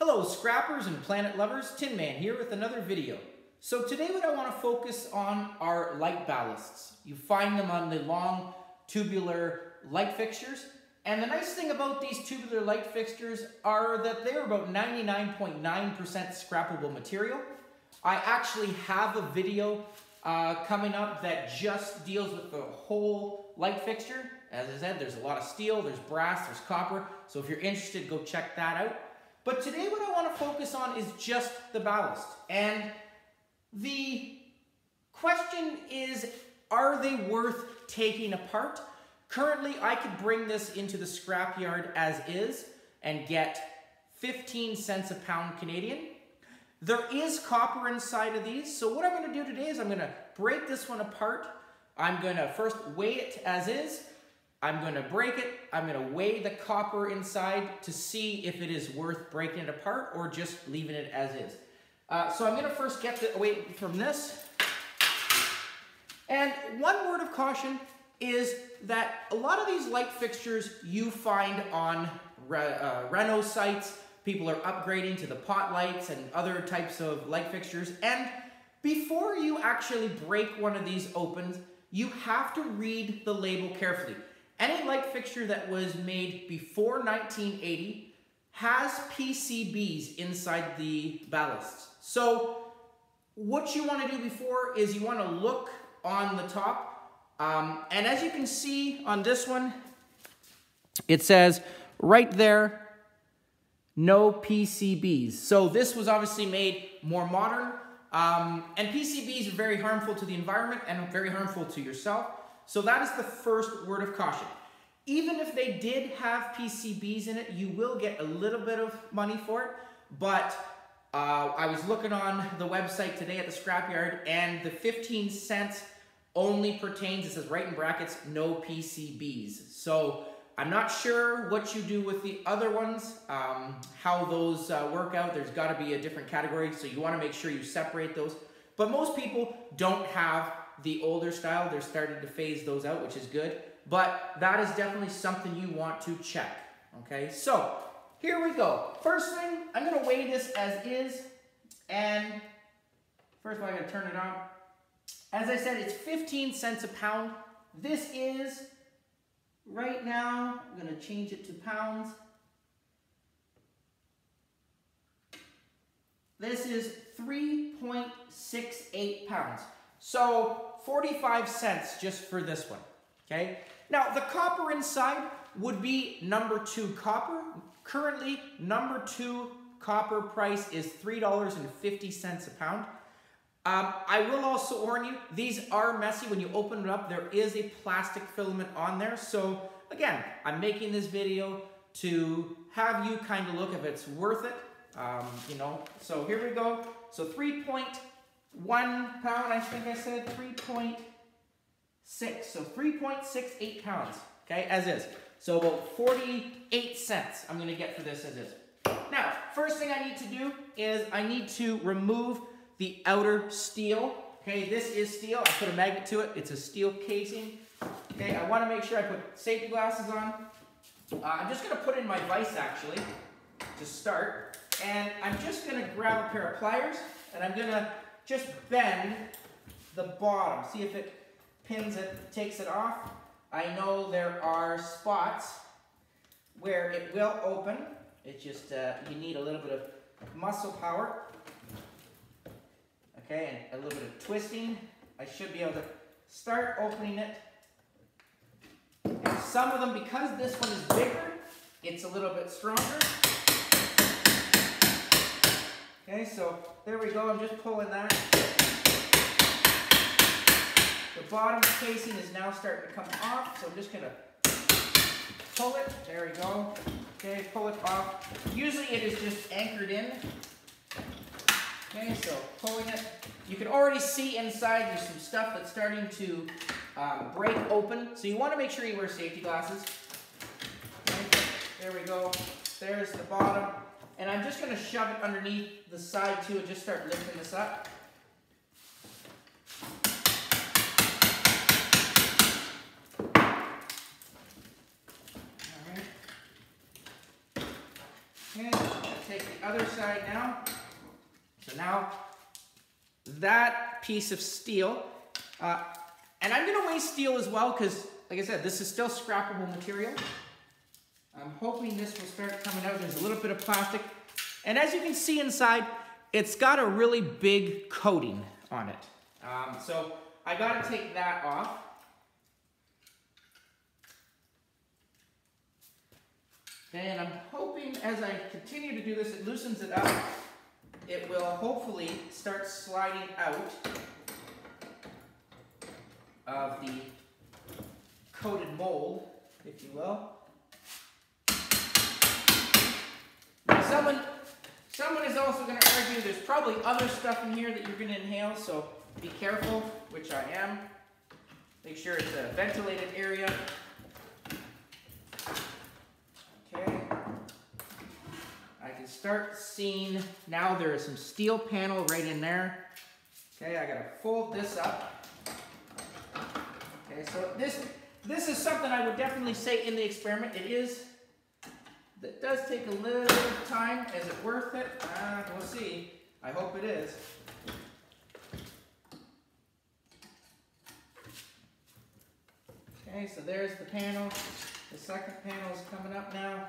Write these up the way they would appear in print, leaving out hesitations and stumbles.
Hello scrappers and planet lovers, Tin Man here with another video. So today what I want to focus on are light ballasts. You find them on the long tubular light fixtures. And the nice thing about these tubular light fixtures are that they're about 99.9% scrappable material. I actually have a video coming up that just deals with the whole light fixture. As I said, there's a lot of steel, there's brass, there's copper. So if you're interested, go check that out. But today what I want to focus on is just the ballast. And the question is, are they worth taking apart? Currently, I could bring this into the scrapyard as is and get 15 cents a pound Canadian. There is copper inside of these, so what I'm going to do today is I'm going to break this one apart. I'm going to first weigh it as is. I'm going to break it. I'm going to weigh the copper inside to see if it is worth breaking it apart or just leaving it as is. So I'm going to first get the weight from this. And one word of caution is that a lot of these light fixtures you find on reno sites. People are upgrading to the pot lights and other types of light fixtures. And before you actually break one of these open, you have to read the label carefully. Any light fixture that was made before 1980 has PCBs inside the ballasts. So what you want to do before is you want to look on the top. And as you can see on this one, it says right there, no PCBs. So this was obviously made more modern. And PCBs are very harmful to the environment and very harmful to yourself. So that is the first word of caution. Even if they did have PCBs in it, you will get a little bit of money for it. But I was looking on the website today at the scrapyard, and the 15 cents only pertains, it says right in brackets, no PCBs. So I'm not sure what you do with the other ones, how those work out. There's got to be a different category, so you want to make sure you separate those. But most people don't have the older style. They're starting to phase those out, which is good. But that is definitely something you want to check. Okay, so here we go. First thing, I'm going to weigh this as is. And first of all, I'm going to turn it on. As I said, it's 15 cents a pound. This is, right now, I'm going to change it to pounds. This is 3.68 pounds. So 45 cents just for this one, okay? Now, the copper inside would be number 2 copper. Currently, number 2 copper price is $3.50 a pound. I will also warn you, these are messy. When you open it up, there is a plastic filament on there. So, again, I'm making this video to have you kind of look if it's worth it. You know, so here we go. So 3.1 pound, I think I said 3.6. So 3.68 pounds, okay, as is. So about 48 cents I'm going to get for this as is. Now, first thing I need to do is I need to remove the outer steel. Okay, this is steel. I put a magnet to it. It's a steel casing. Okay, I want to make sure I put safety glasses on. I'm just going to put in my vise actually to start. And I'm just going to grab a pair of pliers and I'm going to just bend the bottom. See if it pins it, takes it off. I know there are spots where it will open. It's just, you need a little bit of muscle power. Okay, and a little bit of twisting. I should be able to start opening it. And some of them, because this one is bigger, it's a little bit stronger. Okay, so there we go. I'm just pulling that. The bottom casing is now starting to come off, so I'm just going to pull it. There we go. Okay, pull it off. Usually it is just anchored in. Okay, so pulling it. You can already see inside there's some stuff that's starting to break open. So you want to make sure you wear safety glasses. Okay, there we go. There's the bottom. And I'm just going to shove it underneath the side too and just start lifting this up. Alright. Okay, take the other side now. So now that piece of steel, and I'm going to weigh steel as well because, like I said, this is still scrappable material. I'm hoping this will start coming out. There's a little bit of plastic. And as you can see inside, it's got a really big coating on it. So I got to take that off. And I'm hoping as I continue to do this, it loosens it up. It will hopefully start sliding out of the coated mold, if you will. Now someone is also going to argue there's probably other stuff in here that you're going to inhale, so be careful, which I am. Make sure it's a ventilated area. Okay. I can start seeing, now there is some steel panel right in there. Okay, I gotta fold this up. Okay, so this is something I would definitely say in the experiment. It does take a little bit of time. Is it worth it? We'll see. I hope it is. Okay, so there's the panel. The second panel is coming up now.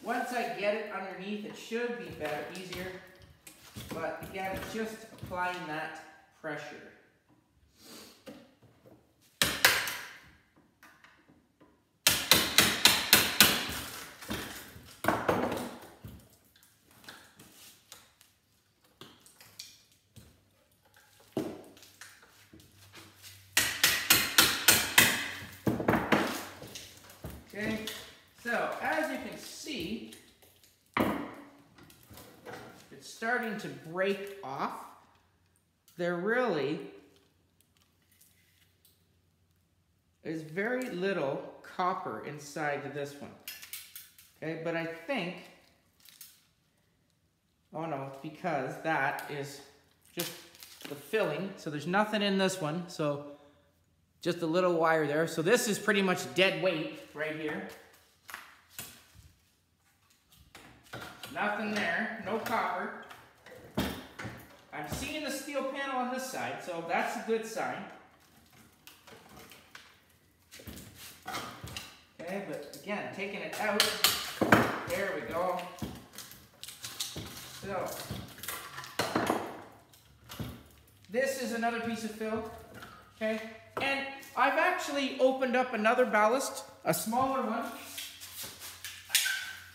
Once I get it underneath, it should be better, easier. But again, it's just applying that pressure. Okay, so as you can see, it's starting to break off. There really is very little copper inside of this one. Okay, but I think, oh no, it's because that is just the filling. So there's nothing in this one. So just a little wire there. So this is pretty much dead weight right here. Nothing there, no copper. I'm seeing the steel panel on this side, so that's a good sign. Okay, but again, taking it out, there we go. So, this is another piece of fill, okay? And I've actually opened up another ballast, a smaller one.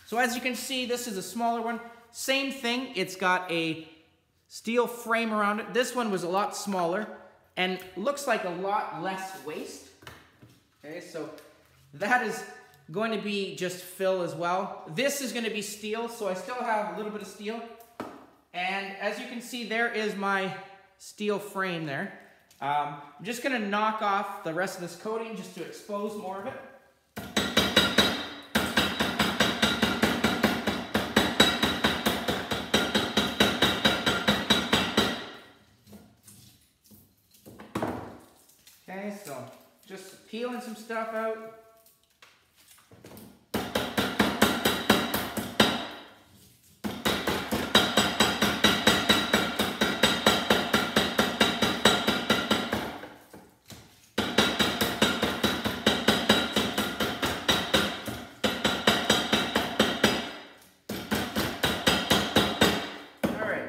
So as you can see, this is a smaller one. Same thing, it's got a steel frame around it. This one was a lot smaller and looks like a lot less waste. Okay, so that is going to be just fill as well. This is going to be steel, so I still have a little bit of steel. And as you can see, there is my steel frame there. I'm just going to knock off the rest of this coating just to expose more of it. Okay, so just peeling some stuff out.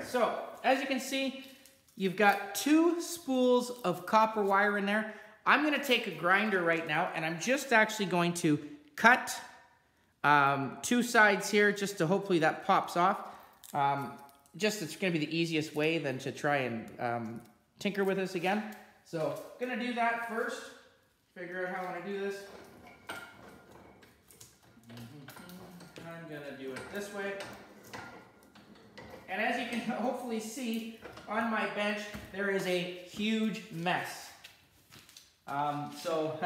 So, as you can see, you've got 2 spools of copper wire in there. I'm going to take a grinder right now, and I'm just actually going to cut 2 sides here, just to hopefully that pops off. Just it's going to be the easiest way than to try and tinker with this again. So, I'm going to do that first. Figure out how I want to do this. I'm going to do it this way. And as you can hopefully see on my bench, there is a huge mess. So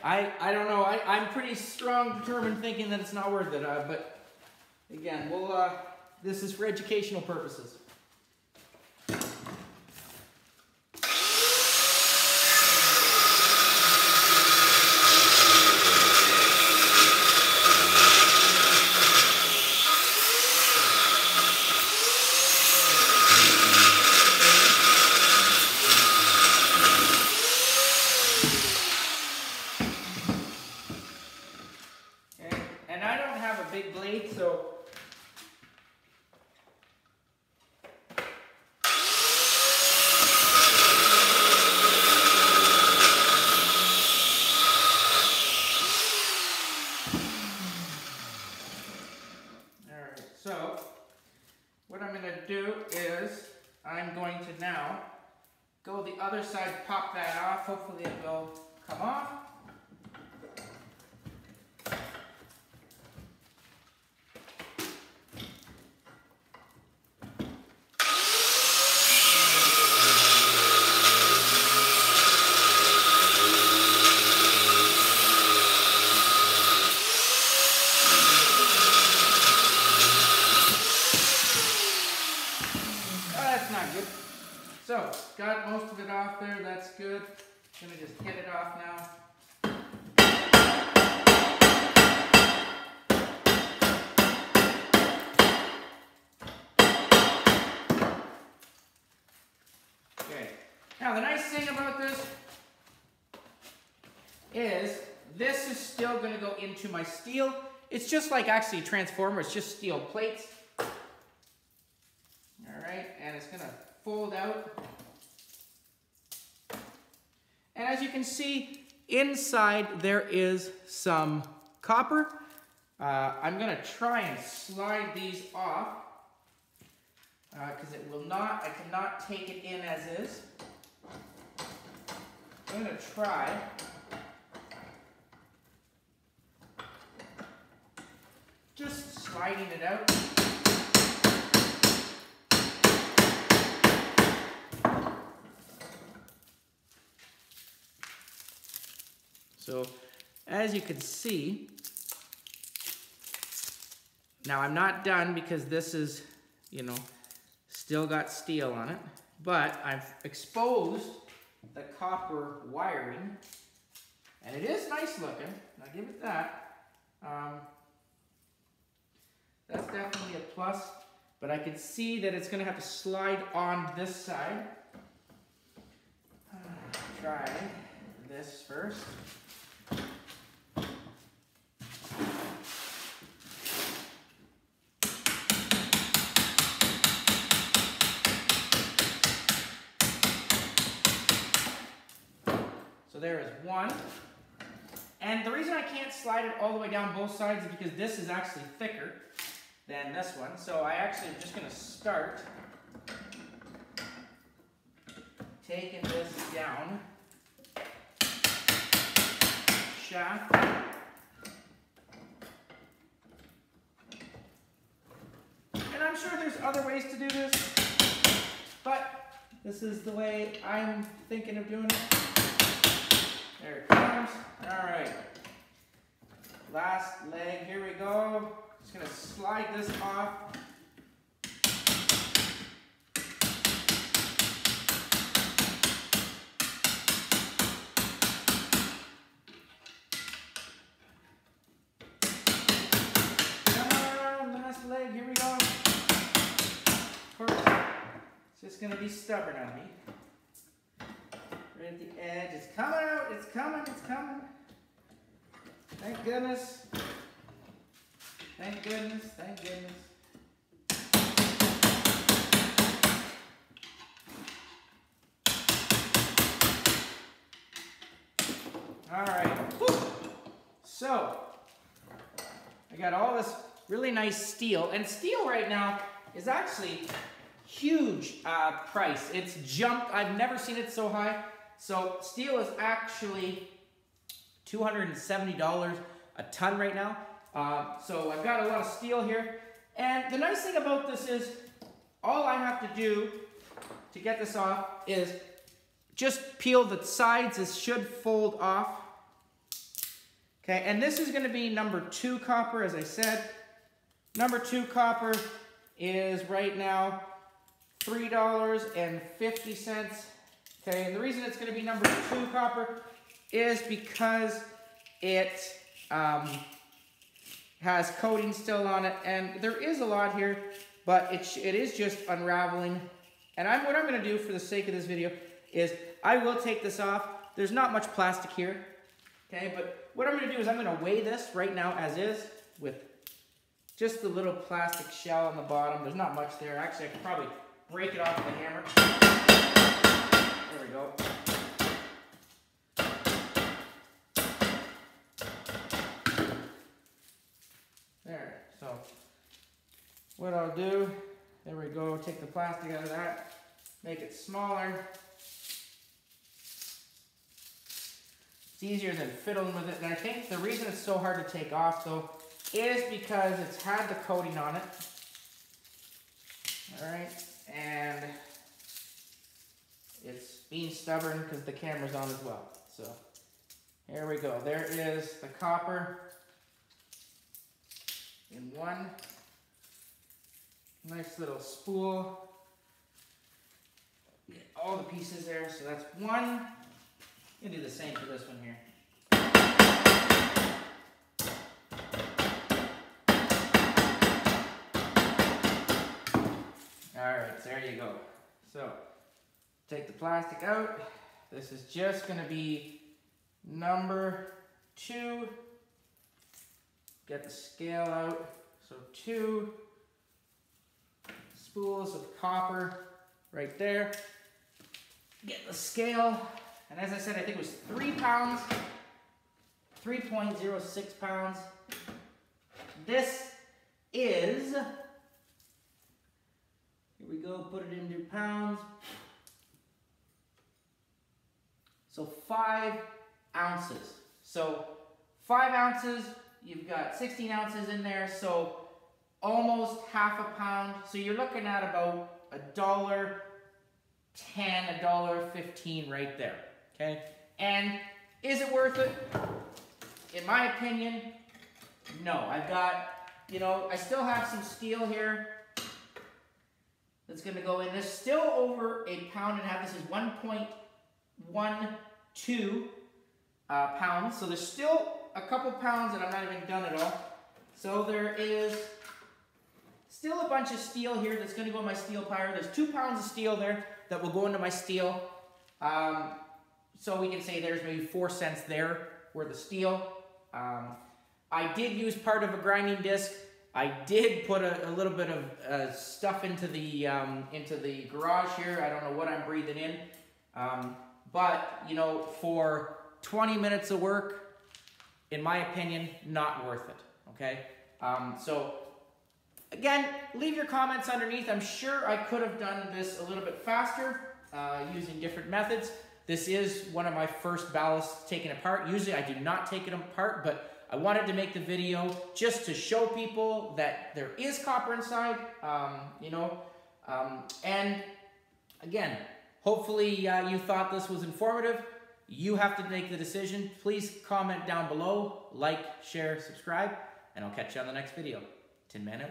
I don't know. I'm pretty strong, determined, thinking that it's not worth it. But Again, this is for educational purposes. Big blade, so alright, so what I'm going to do is I'm going to now go the other side, pop that off, hopefully it will come off. So, got most of it off there, that's good. I'm going to just get it off now. Okay, now the nice thing about this is still going to go into my steel. It's just like actually a transformer, it's just steel plates. Alright, and it's going to fold out. And as you can see, inside there is some copper. I'm going to try and slide these off because I cannot take it in as is. I'm going to try. Just sliding it out. So, as you can see, now I'm not done because this is, still got steel on it, but I've exposed the copper wiring, and it is nice looking, I'll give it that. That's definitely a plus, but I can see that it's going to have to slide on this side. Try this first. So there is one. And the reason I can't slide it all the way down both sides is because this is actually thicker than this one. So I actually am just going to start taking this down. Shaft. And I'm sure there's other ways to do this, but this is the way I'm thinking of doing it. There it comes. Alright. Last leg, here we go. Just going to slide this off. Last leg, here we go. Perfect. It's just going to be stubborn on me. Right at the edge. It's coming out. It's coming. It's coming. Thank goodness. Thank goodness. Thank goodness. All right. Whew. So, I got all this really nice steel. And steel right now is actually huge price. It's jumped. I've never seen it so high. So steel is actually $270 a ton right now. So I've got a lot of steel here. And the nice thing about this is all I have to do to get this off is just peel the sides. This should fold off. Okay, and this is going to be number 2 copper, as I said. Number 2 copper is right now $3.50. Okay, and the reason it's going to be number 2 copper is because it has coating still on it, and there is a lot here, but it is just unraveling. And what I'm going to do for the sake of this video is I will take this off. There's not much plastic here, okay, but what I'm going to do is I'm going to weigh this right now as is with just the little plastic shell on the bottom. There's not much there. Actually, I could probably break it off with a hammer. There we go. There. So what I'll do, there we go, take the plastic out of that, make it smaller. It's easier than fiddling with it. And I think the reason it's so hard to take off though is because it's had the coating on it. Alright, and it's being stubborn because the camera's on as well. So here we go. There is the copper in one nice little spool. Get all the pieces there. So that's one. You can do the same for this one here. Alright, so there you go. So, take the plastic out. This is just going to be number 2. Get the scale out. So 2 spools of copper right there. Get the scale. And as I said, I think it was 3 pounds. 3.06 pounds. This is... Here we go, put it into pounds. So 5 ounces. So 5 ounces, you've got 16 ounces in there, so almost half a pound. So you're looking at about $1.10, $1.15 right there, okay? And is it worth it? In my opinion, no. I've got, you know, I still have some steel here that's going to go in. There's still over a pound and a half. This is 1.12 pounds. So there's still a couple pounds that I'm not even done at all. So there is still a bunch of steel here that's going to go in my steel pyre. There's 2 pounds of steel there that will go into my steel. So we can say there's maybe 4 cents there worth of steel. I did use part of a grinding disc. I did put a little bit of stuff into the garage here. I don't know what I'm breathing in. But, you know, for 20 minutes of work, in my opinion, not worth it, okay? So, again, leave your comments underneath. I'm sure I could have done this a little bit faster using different methods. This is one of my first ballasts taken apart. Usually I do not take it apart, but I wanted to make the video just to show people that there is copper inside, you know, and again, hopefully you thought this was informative. You have to make the decision. Please comment down below, like, share, subscribe, and I'll catch you on the next video. Tin Man out.